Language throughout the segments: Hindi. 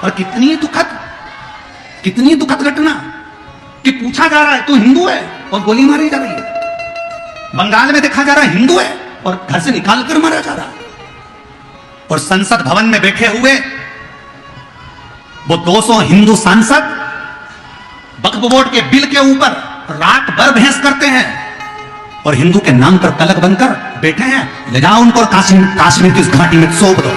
और कितनी दुखद घटना कि पूछा जा रहा है तू हिंदू है और गोली मारी जा रही है। बंगाल में देखा जा रहा है हिंदू है और घर से निकाल कर मारा जा रहा है। और संसद भवन में बैठे हुए वो 200 हिंदू सांसद वक्फ बोर्ड के बिल के ऊपर रात भर बहस करते हैं और हिंदू के नाम पर कलंक बनकर बैठे हैं। ले जाओ उनको और काश्मीर की इस घाटी में सौंप दो,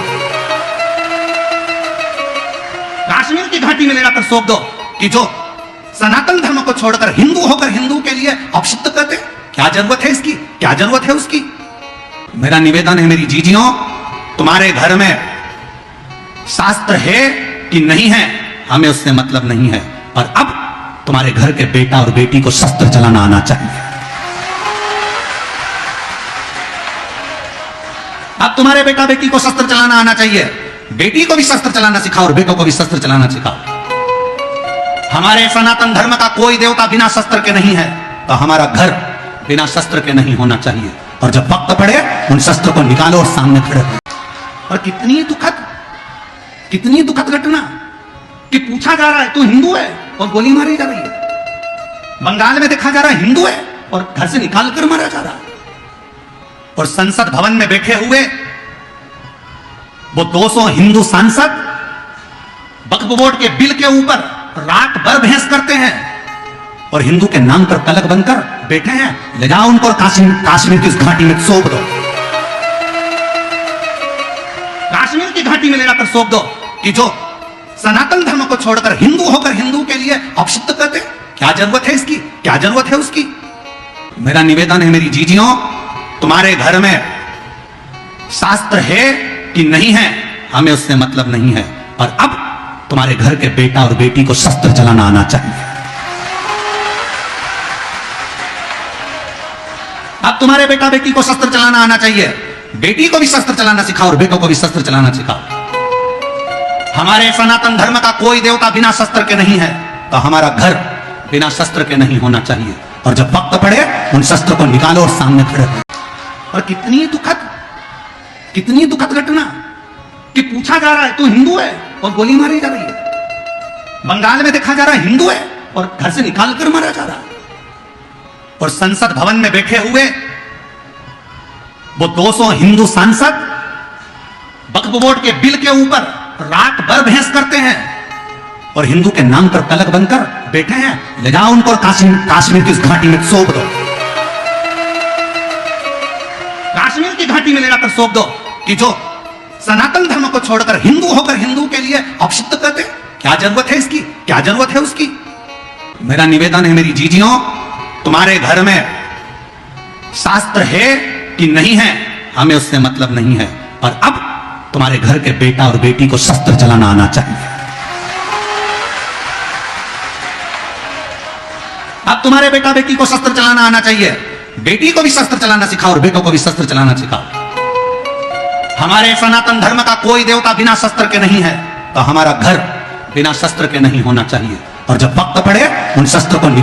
काश्मीर की घाटी में ले जाकर सौंप दो कि जो सनातन धर्म को छोड़कर हिंदू होकर हिंदू के लिए अपशब्द करते। क्या जरूरत है इसकी, क्या जरूरत है उसकी। मेरा निवेदन है मेरी जीजियों, तुम्हारे घर में शास्त्र है कि नहीं है हमें उससे मतलब नहीं है। और अब तुम्हारे घर के बेटा और बेटी को शस्त्र चलाना आना चाहिए। अब तुम्हारे बेटा बेटी को शस्त्र चलाना आना चाहिए। बेटी को भी शस्त्र चलाना सिखाओ और बेटों को भी शस्त्र चलाना सिखाओ। हमारे सनातन धर्म का कोई देवता बिना शस्त्र के नहीं है, तो हमारा घर बिना शस्त्र के नहीं होना चाहिए। और जब वक्त पड़े उन शस्त्र को निकालो और सामने खड़े हो। और कितनी दुखद घटना कि पूछा जा रहा है तू हिंदू है और गोली मारी जा रही है। बंगाल में देखा जा रहा है हिंदू है और घर से निकाल कर मारा जा रहा है। और संसद भवन में बैठे हुए वो 200 हिंदू सांसद वक्फ बोर्ड के बिल के ऊपर रात भर बहस करते हैं और हिंदू के नाम पर कलंक बनकर बैठे हैं। ले जाओ उनको और काश्मीर की इस घाटी में सौंप दो, काश्मीर की घाटी में ले जाकर सौंप दो कि जो सनातन धर्म को छोड़कर हिंदू होकर हिंदू के लिए अपशब्द करते। क्या जरूरत है इसकी, क्या जरूरत है उसकी। मेरा निवेदन है मेरी जीजियों, तुम्हारे घर में शास्त्र है कि नहीं है हमें उससे मतलब नहीं है। और अब तुम्हारे घर के बेटा और बेटी को शस्त्र चलाना आना चाहिए। अब तुम्हारे बेटा बेटी को शस्त्र चलाना आना चाहिए। बेटी को भी शस्त्र चलाना सिखाओ और बेटों को भी शस्त्र चलाना सिखाओ। हमारे सनातन धर्म का कोई देवता बिना शस्त्र के नहीं है, तो हमारा घर बिना शस्त्र के नहीं होना चाहिए। और जब वक्त पड़े उन शस्त्र को निकालो और सामने खड़े हो। और कितनी दुखद घटना कि पूछा जा रहा है तू हिंदू है और गोली मारी जा रही है। बंगाल में देखा जा रहा है हिंदू है और घर से निकाल कर मारा जा रहा है। और संसद भवन में बैठे हुए वो 200 हिंदू सांसद वक्फ बोर्ड के बिल के ऊपर रात भर बहस करते हैं और हिंदू के नाम पर कलंक बनकर बैठे हैं। ले जाओ उनको और काश्मीर की इस घाटी में सौंप दो, काश्मीर की घाटी में ले जाकर सौंप दो कि जो सनातन धर्म को छोड़कर हिंदू होकर हिंदू के लिए अपशब्द करते। क्या जरूरत है इसकी, क्या जरूरत है उसकी। मेरा निवेदन है मेरी जीजियों, तुम्हारे घर में शास्त्र है कि नहीं है हमें उससे मतलब नहीं है। और अब तुम्हारे घर के बेटा और बेटी को शस्त्र चलाना आना चाहिए। अब तुम्हारे बेटा बेटी को शस्त्र चलाना आना चाहिए। बेटी को भी शस्त्र चलाना सिखाओ और बेटों को भी शस्त्र चलाना सिखाओ। हमारे सनातन धर्म का कोई देवता बिना शस्त्र के नहीं है, तो हमारा घर बिना शस्त्र के नहीं होना चाहिए। और जब वक्त पड़े उन शस्त्र को